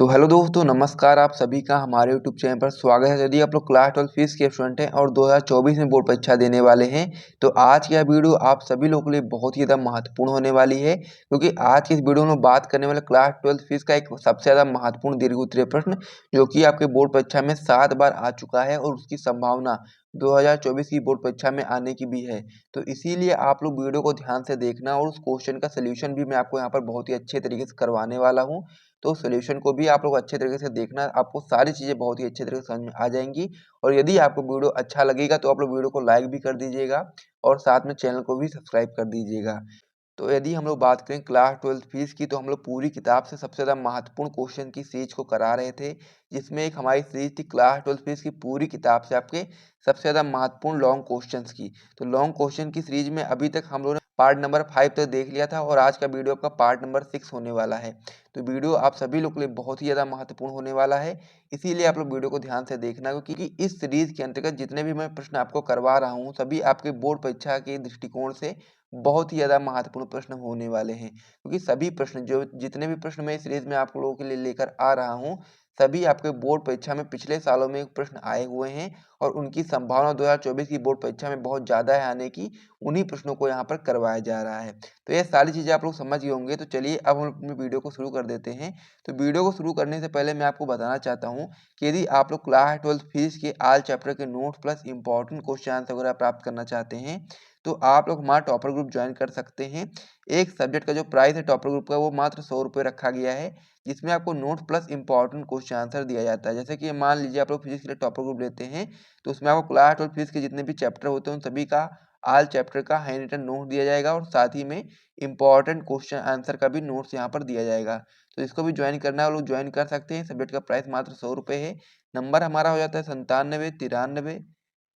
Hello दोस्तों, नमस्कार। आप सभी का हमारे यूट्यूब चैनल पर स्वागत है। यदि आप लोग क्लास 12 फीस के स्टूडेंट हैं और 2024 में बोर्ड परीक्षा देने वाले हैं तो आज की यह वीडियो आप सभी लोगों के लिए बहुत ही ज़्यादा महत्वपूर्ण होने वाली है, क्योंकि आज की इस वीडियो में बात करने वाले क्लास 12 फीस का एक सबसे ज़्यादा महत्वपूर्ण दीर्घ उत्तरीय प्रश्न जो कि आपके बोर्ड परीक्षा में 7 बार आ चुका है और उसकी संभावना 2024 की बोर्ड परीक्षा में आने की भी है। तो इसीलिए आप लोग वीडियो को ध्यान से देखना और उस क्वेश्चन का सोल्यूशन भी मैं आपको यहाँ पर बहुत ही अच्छे तरीके से करवाने वाला हूँ। तो सॉल्यूशन को भी आप लोग अच्छे तरीके से देखना, आपको सारी चीज़ें बहुत ही अच्छे तरीके से समझ में आ जाएंगी। और यदि आपको वीडियो अच्छा लगेगा तो आप लोग वीडियो को लाइक भी कर दीजिएगा और साथ में चैनल को भी सब्सक्राइब कर दीजिएगा। तो यदि हम लोग बात करें क्लास 12 फीस की, तो हम लोग पूरी किताब से सबसे ज़्यादा महत्वपूर्ण क्वेश्चन की सीरीज को करा रहे थे, जिसमें एक हमारी सीरीज थी क्लास 12 फीस की पूरी किताब से आपके सबसे ज़्यादा महत्वपूर्ण लॉन्ग क्वेश्चंस की। तो लॉन्ग क्वेश्चन की सीरीज में अभी तक हम लोगों ने पार्ट नंबर 5 तक देख लिया था और आज का वीडियो आपका पार्ट नंबर 6 होने वाला है। तो वीडियो आप सभी लोग के लिए बहुत ही ज़्यादा महत्वपूर्ण होने वाला है, इसीलिए आप लोग वीडियो को ध्यान से देखना, क्योंकि इस सीरीज के अंतर्गत जितने भी मैं प्रश्न आपको करवा रहा हूँ सभी आपके बोर्ड परीक्षा के दृष्टिकोण से बहुत ही ज़्यादा महत्वपूर्ण प्रश्न होने वाले हैं, क्योंकि सभी प्रश्न जो जितने भी प्रश्न मैं इस सीरीज में आप लोगों के लिए लेकर आ रहा हूँ सभी आपके बोर्ड परीक्षा में पिछले सालों में प्रश्न आए हुए हैं और उनकी संभावना 2024 की बोर्ड परीक्षा में बहुत ज़्यादा है आने की। उन्हीं प्रश्नों को यहाँ पर करवाया जा रहा है। तो ये सारी चीज़ें आप लोग समझ गए होंगे। तो चलिए अब हम अपनी वीडियो को शुरू कर देते हैं। तो वीडियो को शुरू करने से पहले मैं आपको बताना चाहता हूँ कि यदि आप लोग क्लास 12 फीस के आल चैप्टर के notes plus important question answer वगैरह प्राप्त करना चाहते हैं तो आप लोग हमारा टॉपर ग्रुप ज्वाइन कर सकते हैं। एक सब्जेक्ट का जो प्राइस है टॉपर ग्रुप का वो मात्र 100 रुपये रखा गया है, जिसमें आपको note plus important question answer दिया जाता है। जैसे कि मान लीजिए आप लोग फिजिक्स के लिए टॉपर ग्रुप लेते हैं तो उसमें आपको क्लास 12 फिजिक्स के जितने भी चैप्टर होते हैं उन सभी का आल चैप्टर का हैंड रिटन नोट दिया जाएगा और साथ ही में इंपॉर्टेंट क्वेश्चन आंसर का भी नोट्स यहाँ पर दिया जाएगा। तो इसको भी ज्वाइन करना है वो लोग ज्वाइन कर सकते हैं। सब्जेक्ट का प्राइस मात्र 100 रुपये है। नंबर हमारा हो जाता है 97 93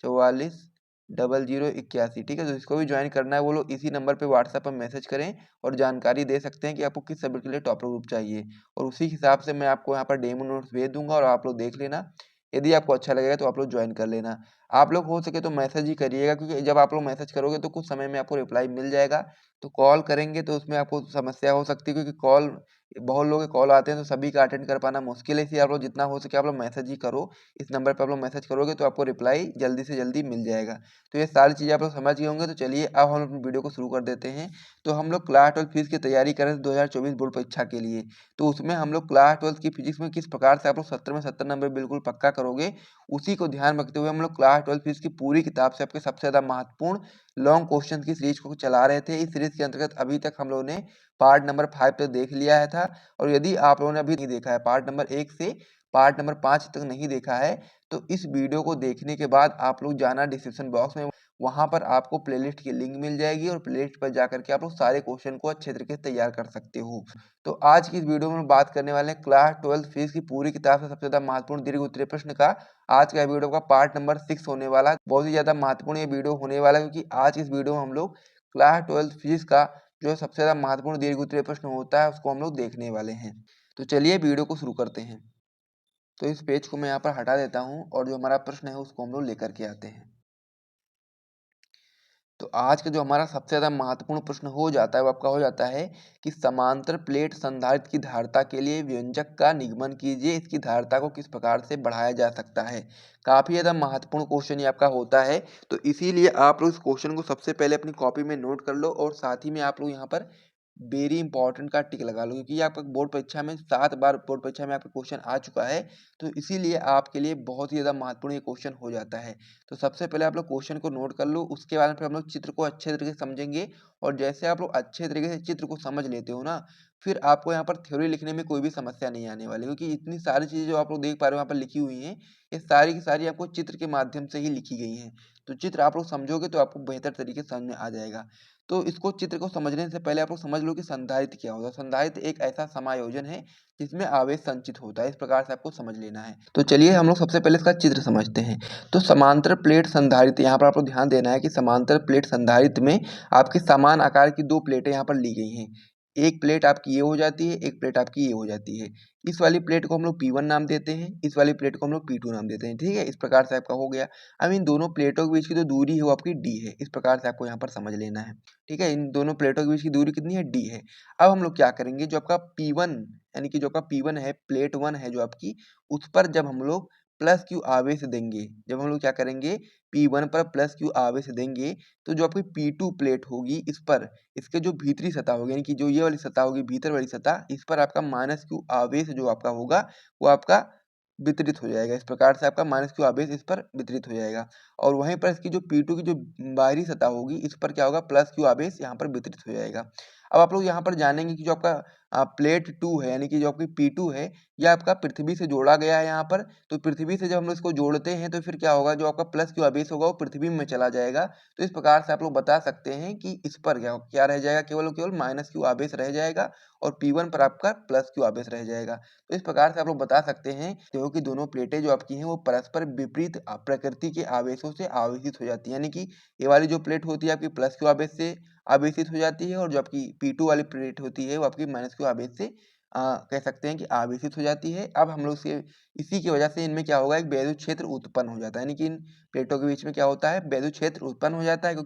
44 0081। ठीक है, तो इसको भी ज्वाइन करना है वो लोग इसी नंबर पे व्हाट्सएप पर मैसेज करें और जानकारी दे सकते हैं कि आपको किस सब्जेक्ट के लिए टॉपर ग्रुप चाहिए और उसी हिसाब से मैं आपको यहाँ पर डेमो नोट्स भेज दूंगा और आप लोग देख लेना। यदि आपको अच्छा लगेगा तो आप लोग ज्वाइन कर लेना। आप लोग हो सके तो मैसेज ही करिएगा, क्योंकि जब आप लोग मैसेज करोगे तो कुछ समय में आपको रिप्लाई मिल जाएगा। तो कॉल करेंगे तो उसमें आपको समस्या हो सकती है, क्योंकि कॉल बहुत लोगों के कॉल आते हैं तो सभी का अटेंड कर पाना मुश्किल है। इसलिए आप लोग जितना हो सके आप लोग मैसेज ही करो। इस नंबर पर आप लोग मैसेज करोगे तो आपको रिप्लाई जल्दी से जल्दी मिल जाएगा। तो ये सारी चीज़ें आप लोग समझ गए होंगे। तो चलिए अब हम अपनी वीडियो को शुरू कर देते हैं। तो हम लोग क्लास 12 फिजिक्स की तैयारी कर रहे थे 2024 बोर्ड परीक्षा के लिए। तो उसमें हम लोग क्लास 12 की फिजिक्स में किस प्रकार से आप लोग 70 में 70 नंबर बिल्कुल पक्का करोगे, उसी को ध्यान रखते हुए हम लोग क्लास 12 फिजिक्स की पूरी किताब से आपके सबसे ज़्यादा महत्वपूर्ण लॉन्ग क्वेश्चन की सीरीज को चला रहे थे। इस सीरीज के अंतर्गत अभी तक हम लोगों ने पार्ट नंबर 5 तक देख लिया है था। और यदि आप लोगों ने अभी नहीं देखा है, पार्ट नंबर 1 से पार्ट नंबर 5 तक नहीं देखा है, तो इस वीडियो को देखने के बाद आप लोग जाना डिस्क्रिप्शन बॉक्स में, वहां पर आपको प्लेलिस्ट की लिंक मिल जाएगी और प्लेलिस्ट पर जाकर के आप लोग सारे क्वेश्चन को अच्छे तरीके से तैयार कर सकते हो। तो आज की इस वीडियो में बात करने वाले हैं क्लास 12 फिजिक्स की पूरी किताब से सबसे ज्यादा महत्वपूर्ण दीर्घ उत्तरीय प्रश्न का। आज का वीडियो का पार्ट नंबर 6 होने वाला है। बहुत ही ज्यादा महत्वपूर्ण ये वीडियो होने वाला है, क्योंकि आज इस वीडियो में हम लोग क्लास 12 फिजिक्स का जो सबसे ज्यादा महत्वपूर्ण दीर्घ उत्तरीय प्रश्न होता है उसको हम लोग देखने वाले हैं। तो चलिए वीडियो को शुरू करते हैं। तो इस पेज को मैं यहाँ पर हटा देता हूँ और जो हमारा प्रश्न है उसको हम लोग लेकर के आते हैं। तो आज का जो हमारा सबसे ज़्यादा महत्वपूर्ण प्रश्न हो जाता है वो आपका हो जाता है कि समांतर प्लेट संधारित्र की धारिता के लिए व्यंजक का निगमन कीजिए, इसकी धारिता को किस प्रकार से बढ़ाया जा सकता है। काफ़ी ज़्यादा महत्वपूर्ण क्वेश्चन ये आपका होता है। तो इसीलिए आप लोग इस क्वेश्चन को सबसे पहले अपनी कॉपी में नोट कर लो और साथ ही में आप लोग यहाँ पर वेरी इंपॉर्टेंट का टिक लगा लो, क्योंकि आपका बोर्ड परीक्षा में 7 बार बोर्ड परीक्षा में आपका क्वेश्चन आ चुका है। तो इसीलिए आपके लिए बहुत ही ज़्यादा महत्वपूर्ण ये क्वेश्चन हो जाता है। तो सबसे पहले आप लोग क्वेश्चन को नोट कर लो, उसके बाद फिर हम लोग चित्र को अच्छे तरीके से समझेंगे। और जैसे आप लोग अच्छे तरीके से चित्र को समझ लेते हो ना, फिर आपको यहाँ पर थ्योरी लिखने में कोई भी समस्या नहीं आने वाली, क्योंकि इतनी सारी चीज़ें जो आप लोग देख पा रहे हो यहाँ पर लिखी हुई हैं, ये सारी की सारी आपको चित्र के माध्यम से ही लिखी गई हैं। तो चित्र आप लोग समझोगे तो आपको बेहतर तरीके से समझ में आ जाएगा। तो इसको चित्र को समझने से पहले आप लोग समझ लो कि संधारित्र क्या होता है। संधारित्र एक ऐसा समायोजन है जिसमें आवेश संचित होता है। इस प्रकार से आपको समझ लेना है। तो चलिए हम लोग सबसे पहले इसका चित्र समझते हैं। तो समांतर प्लेट संधारित्र, यहाँ पर आपको ध्यान देना है कि समांतर प्लेट संधारित्र में आपकी समान आकार की दो प्लेटें यहाँ पर ली गई हैं। एक प्लेट आपकी ये हो जाती है, एक प्लेट आपकी ये हो जाती है। इस वाली प्लेट को हम लोग P1 नाम देते हैं, इस वाली प्लेट को हम लोग P2 नाम देते हैं। ठीक है, इस प्रकार से आपका हो गया। अब इन दोनों प्लेटों के बीच की जो दूरी है वो आपकी D है। इस प्रकार से आपको यहाँ पर समझ लेना है। ठीक है, इन दोनों प्लेटों के बीच की दूरी कितनी है? D है। अब हम लोग क्या करेंगे, जो आपका P1 यानी कि जो आपका P1 है, प्लेट 1 है जो आपकी, उस पर जब हम लोग प्लस क्यू आवेश देंगे, जब हम लोग क्या करेंगे P1 पर प्लस क्यू आवेश देंगे, तो जो आपकी P2 प्लेट होगी इस पर, इसके जो भीतरी सतह होगी, यानी कि जो ये वाली सतह होगी, भीतर वाली सतह, इस पर आपका माइनस क्यू आवेश जो आपका होगा वो आपका वितरित हो जाएगा। इस प्रकार से आपका माइनस क्यू आवेश इस पर वितरित हो जाएगा और वहीं पर इसकी जो P2 की जो बाहरी सतह होगी, इस पर क्या होगा, प्लस क्यू आवेश यहाँ पर वितरित हो जाएगा। अब आप लोग यहाँ पर जानेंगे कि जो आपका प्लेट 2 है, यानी कि जो आपकी P2 है, यह आपका पृथ्वी से जोड़ा गया है यहाँ पर। तो पृथ्वी से जब हम लोग इसको जोड़ते हैं तो फिर क्या होगा, जो आपका प्लस क्यू आवेश होगा वो पृथ्वी में चला जाएगा। तो इस प्रकार से आप लोग बता सकते हैं कि इस पर क्या क्या रह जाएगा, केवल और केवल माइनस क्यू आवेश रह जाएगा और P1 पर आपका प्लस क्यू आवेश रह जाएगा। तो इस प्रकार से आप लोग बता सकते हैं क्योंकि दोनों प्लेटें जो आपकी हैं वो परस्पर विपरीत प्रकृति के आवेशों से आवेशित हो जाती है। यानी कि ये वाली जो प्लेट होती है आपकी प्लस क्यू आवेश से आवेशित हो जाती है और जो आपकी P2 वाली प्लेट होती है वो आपकी माइनस क्यू आवेश से कह सकते हैं कि आवेशित हो जाती है। अब हम लोग से इसी की वजह से इनमें क्या होगा, एक वैद्युत क्षेत्र उत्पन्न हो जाता है। यानी कि इन प्लेटों के बीच में क्या होता है, वैद्युत क्षेत्र उत्पन्न हो जाता है,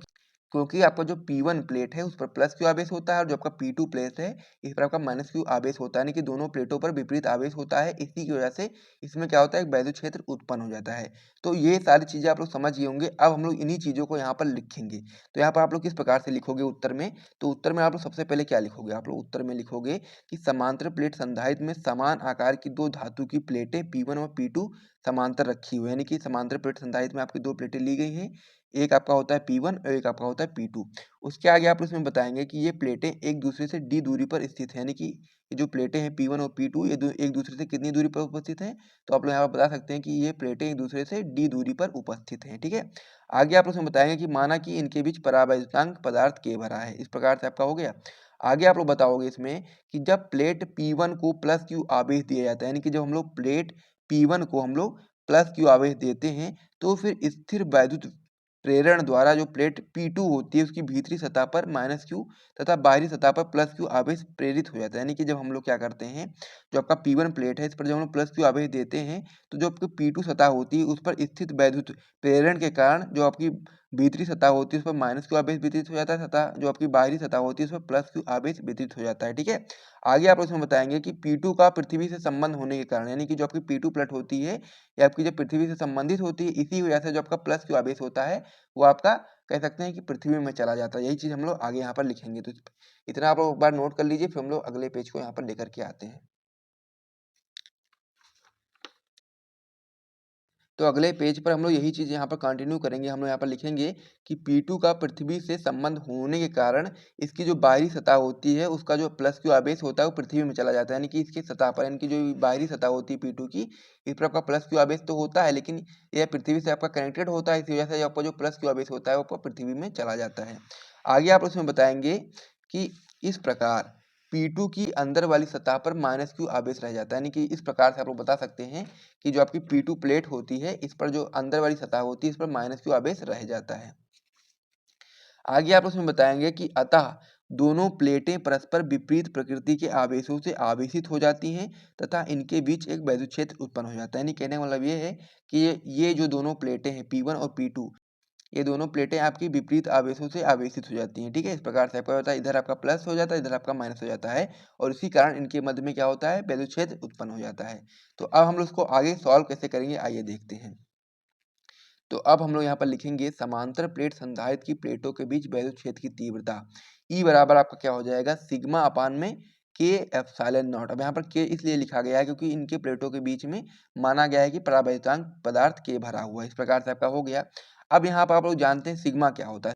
क्योंकि आपका जो P1 प्लेट है उस पर प्लस क्यू आवेश होता है और जो आपका P2 प्लेट है इस पर आपका माइनस क्यू आवेश होता है। यानी कि दोनों प्लेटों पर विपरीत आवेश होता है, इसी की वजह से इसमें क्या होता है, एक वैद्युत क्षेत्र उत्पन्न हो जाता है। तो ये सारी चीजें आप लोग समझ गए होंगे। अब हम लोग इन्हीं चीजों को यहाँ पर लिखेंगे। तो यहाँ पर आप लोग किस प्रकार से लिखोगे उत्तर में, तो उत्तर में आप लोग सबसे पहले क्या लिखोगे, आप लोग उत्तर में लिखोगे कि समांतर प्लेट संधारित्र में समान आकार की दो धातु की प्लेटें P1 और P2 समांतर रखी हुई है। यानी कि समांतर प्लेट संधारित्र में आपकी दो प्लेटें ली गई हैं, एक आपका होता है P1 और एक आपका होता है P2। उसके आगे आप उसमें बताएंगे कि ये प्लेटें एक दूसरे से d दूरी पर स्थित है। यानी कि ये जो प्लेटें हैं P1 और P2 ये एक दूसरे से कितनी दूरी पर उपस्थित हैं, तो आप लोग यहाँ पर बता सकते हैं कि ये प्लेटें एक दूसरे से d दूरी पर उपस्थित हैं। ठीक है, आगे आप उसमें बताएंगे कि माना कि इनके बीच परावैद्युतांक पदार्थ K भरा है। इस प्रकार से आपका हो गया। आगे आप लोग बताओगे इसमें कि जब प्लेट P1 को प्लस क्यू आवेश दिया जाता है, यानी कि जब हम लोग प्लेट P1 को हम लोग प्लस क्यू आवेश देते हैं तो फिर स्थिर वैद्युत प्रेरण द्वारा जो प्लेट P2 होती है उसकी भीतरी सतह पर माइनस क्यू तथा बाहरी सतह पर प्लस क्यू आवेश प्रेरित हो जाता है। यानी कि जब हम लोग क्या करते हैं, जो आपका P1 प्लेट है इस पर जब हम लोग प्लस क्यू आवेश देते हैं तो जो आपकी P2 सतह होती है उस पर स्थित वैद्युत प्रेरण के कारण जो आपकी भीतरी सतह होती है उस पर माइनस क्यू आवेश वितरित हो जाता है तथा जो आपकी बाहरी सतह होती है उस पर प्लस क्यू आवेश वितरित हो जाता है। ठीक है, आगे आप उसमें बताएंगे कि P2 का पृथ्वी से संबंध होने के कारण, यानी कि जो आपकी P2 प्लेट होती है ये आपकी जब पृथ्वी से संबंधित होती है, इसी वजह से जो आपका प्लस क्यू आवेश होता है वो आपका कह सकते हैं कि पृथ्वी में चला जाता है। यही चीज हम लोग आगे यहाँ पर लिखेंगे। तो इतना आप लोग एक बार नोट कर लीजिए, फिर हम लोग अगले पेज को यहाँ पर लेकर के आते हैं। तो अगले पेज पर हम लोग यही चीज यहाँ पर कंटिन्यू करेंगे। हम लोग यहाँ पर लिखेंगे कि P2 का पृथ्वी से संबंध होने के कारण इसकी जो बाहरी सतह होती है उसका जो प्लस क्यू आवेश होता है वो पृथ्वी में चला जाता है। यानी कि इसकी सतह पर, इनकी जो बाहरी सतह होती है P2 की, इस पर आपका प्लस क्यू आवेश तो होता है लेकिन यह पृथ्वी से आपका कनेक्टेड होता है, इसी वजह से आपका जो प्लस क्यू आवेश होता है वो आपका पृथ्वी में चला जाता है। आगे आप उसमें बताएंगे कि इस प्रकार P2 की अंदर वाली सतह पर माइनस क्यू आवेश रह जाता है। यानी कि इस प्रकार से आप लोग बता सकते हैं कि जो आपकी P2 प्लेट होती है इस पर जो अंदर वाली सतह होती है इस पर माइनस क्यू आवेश रह जाता है। आगे आप उसमें बताएंगे कि अतः दोनों प्लेटें परस्पर विपरीत प्रकृति के आवेशों से आवेशित हो जाती हैं तथा इनके बीच एक वैद्युत क्षेत्र उत्पन्न हो जाता है। यानी कहने का मतलब ये है कि ये जो दोनों प्लेटें हैं P1 और P2, ये दोनों प्लेटें आपकी विपरीत आवेशों से आवेशित हो जाती हैं। ठीक है, इस प्रकार से आपका होता है, इधर आपका प्लस हो जाता है, इधर आपका माइनस हो जाता है और इसी कारण इनके मध्य में क्या होता है, वैद्युत क्षेत्र उत्पन्न हो जाता है। तो अब हम लोग इसको आगे सॉल्व कैसे करेंगे आइए देखते हैं। तो अब हम लोग यहाँ पर लिखेंगे समांतर प्लेट संधारित्र की प्लेटों के बीच वैद्युत क्षेत्र की तीव्रता E बराबर आपका क्या हो जाएगा, सिग्मा अपान में K एप्सिलॉन नॉट। अब यहाँ पर K इसलिए लिखा गया है क्योंकि इनके प्लेटों के बीच में माना गया है कि परावैद्युतांक पदार्थ K भरा हुआ है। इस प्रकार से आपका हो गया। अब यहाँ पर आप लोग जानते हैं सिग्मा क्या होता है।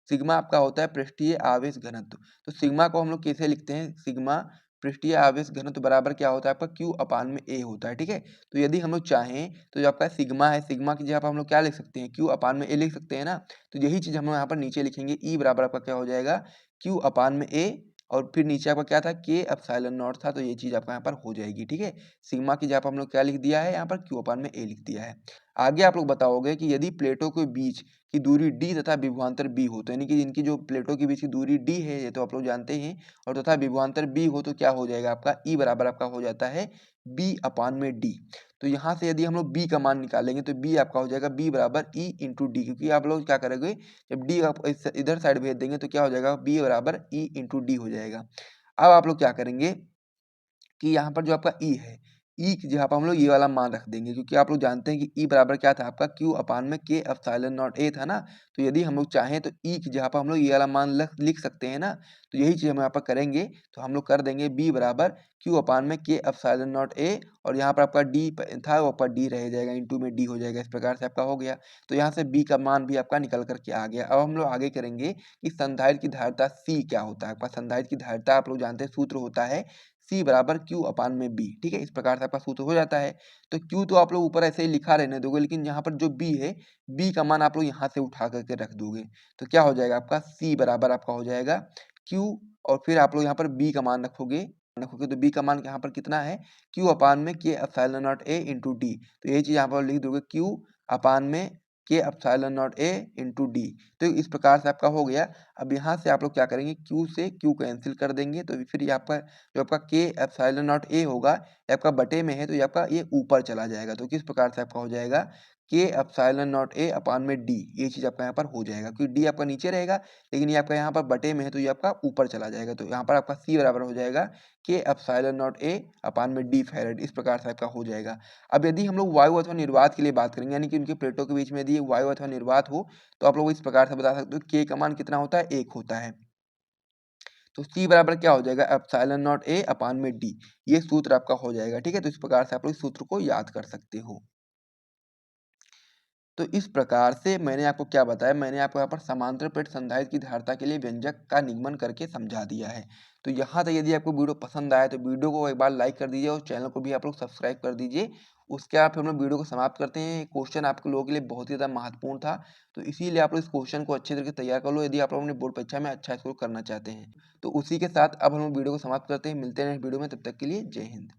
सिग्मा आपका होता है पृष्ठीय आवेश घनत्व। तो सिग्मा को हम लोग कैसे लिखते हैं, सिग्मा पृष्ठीय आवेश घनत्व बराबर क्या होता है आपका Q अपान में A होता है। ठीक है, तो यदि हम लोग चाहें तो जो आपका सिग्मा है, सिग्मा की जगह पर हम लोग क्या लिख सकते हैं, Q अपान में A लिख सकते हैं ना। तो यही चीज हम लोग यहाँ पर नीचे लिखेंगे, E बराबर आपका क्या हो जाएगा, Q अपान में A और फिर नीचे आपका क्या था, K एप्सिलॉन नॉट था। तो ये चीज आपका यहाँ पर हो जाएगी। ठीक है, सिग्मा की जगह पर हम लोग क्या लिख दिया है, यहाँ पर Q अपान में A लिख दिया है। आगे आप लोग बताओगे कि यदि प्लेटों के बीच की दूरी d तथा विभवांतर b हो, तो यानी कि इनकी जो प्लेटों के बीच की दूरी d है ये तो आप लोग जानते हैं, और तथा विभवांतर b हो तो क्या हो जाएगा आपका, E बराबर आपका हो जाता है b अपान में d। तो यहाँ से यदि हम लोग b का मान निकालेंगे तो b आपका हो जाएगा b बराबर E इंटू डी, क्योंकि आप लोग क्या करेंगे जब d आप इधर साइड भेज देंगे तो क्या हो जाएगा, b बराबर E इंटू डी हो जाएगा। अब आप लोग क्या करेंगे, कि यहाँ पर जो आपका ई है, ई की जगह पर हम लोग ये वाला मान रख देंगे, क्योंकि आप लोग जानते हैं कि ई बराबर क्या था आपका क्यू अपान में के एप्सिलॉन नॉट ए था ना। तो यदि हम लोग चाहें तो ई की जगह पर हम लोग ये वाला मान लिख सकते हैं ना। तो यही चीज़ हम यहाँ पर करेंगे। तो हम लोग कर देंगे बी बराबर क्यू अपान में के एप्सिलॉन नॉट ए, और यहाँ पर आपका डी था वो आपका डी रह जाएगा, इंटू में डी हो जाएगा। इस प्रकार से आपका हो गया। तो यहाँ से बी का मान भी आपका निकल करके आ गया। अब हम लोग आगे करेंगे कि संधारित्र की धारिता सी क्या होता है। आपका संधारित्र की धारिता आप लोग जानते हैं सूत्र होता है सी बराबर क्यू अपान में बी। ठीक है, इस प्रकार से आपका सूत्र हो जाता है। तो क्यू तो आप लोग ऊपर ऐसे ही लिखा रहने दोगे, लेकिन यहाँ पर जो बी है, बी का मान आप लोग यहाँ से उठा करके रख दोगे। तो क्या हो जाएगा आपका सी बराबर आपका हो जाएगा क्यू, और फिर आप लोग यहाँ पर बी का मान रखोगे तो बी का मान यहाँ पर कितना है, क्यू अपान में के epsilon not a into D. तो ये चीज यहाँ पर लिख दोगे क्यू अपान में के epsilon not a into D. तो इस प्रकार से आपका हो गया। अब यहाँ से आप लोग क्या करेंगे, क्यू से क्यू कैंसिल कर देंगे, तो फिर ये आपका जो आपका के एप्सिलॉन नॉट ए होगा, ये आपका बटे में है, तो ये आपका ये ऊपर चला जाएगा। तो किस प्रकार से आपका हो जाएगा, के एप्सिलॉन नॉट ए अपान में डी। ये चीज आपका यहाँ पर हो जाएगा, क्योंकि डी आपका नीचे रहेगा, लेकिन ये आपका यहाँ पर बटे में है, तो ये आपका ऊपर चला जाएगा। तो यहाँ पर आपका सी बराबर हो जाएगा के एप्सिलॉन नॉट ए अपान में डी फैरेड। इस प्रकार से आपका हो जाएगा। अब यदि हम लोग वायु अथवा निर्वात के लिए बात करेंगे, यानी कि उनके प्लेटों के बीच में यदि वायु अथवा निर्वात हो, तो आप लोग इस प्रकार से बता सकते हो के का मान कितना होता है, 1 होता है। तो सी बराबर क्या हो जाएगा, एप्सिलॉन नॉट ए अपान में डी। ये सूत्र आपका हो जाएगा। ठीक है, तो इस प्रकार से आप लोग इस सूत्र को याद कर सकते हो। तो इस प्रकार से मैंने आपको क्या बताया, मैंने आपको यहाँ पर समांतर प्लेट संधारित्र की धारिता के लिए व्यंजक का निगमन करके समझा दिया है। तो यहाँ तक यदि आपको वीडियो पसंद आया तो वीडियो को एक बार लाइक कर दीजिए, और चैनल को भी आप लोग सब्सक्राइब कर दीजिए। उसके बाद फिर हम लोग वीडियो को समाप्त करते हैं। क्वेश्चन आपके लोगों के लिए बहुत ही ज़्यादा महत्वपूर्ण था, तो इसीलिए आप लोग इस क्वेश्चन को अच्छे तरीके से तैयार कर लो, यदि आप लोग अपने बोर्ड परीक्षा में अच्छा स्कोर करना चाहते हैं। तो उसी के साथ अब हम लोग वीडियो को समाप्त करते हैं। मिलते हैं नेक्स्ट वीडियो में, तब तक के लिए जय हिंद।